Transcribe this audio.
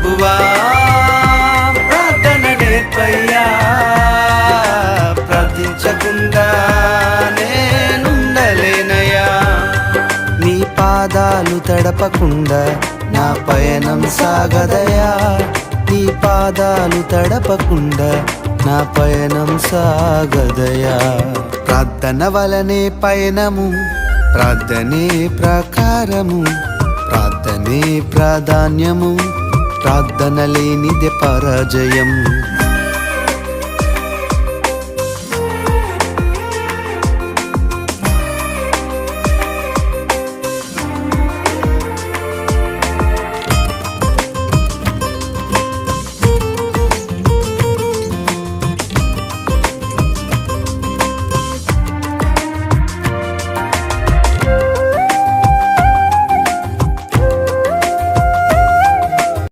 ప్రభువా ప్రార్థన నేర్పయ్యా, ప్రార్థించకుండా నేనుండలేనయ్యా. నీ పాదాలు తడపకుండా నా పయనం సాగదయా, నీ పాదాలు తడపకుండా నా పయనం సాగదయా. ప్రార్థన వలనే పయనము, ప్రార్థనే ప్రకారము, ప్రార్థనే ప్రాధాన్యము, ప్రార్థన లేనిదే పరాజయం.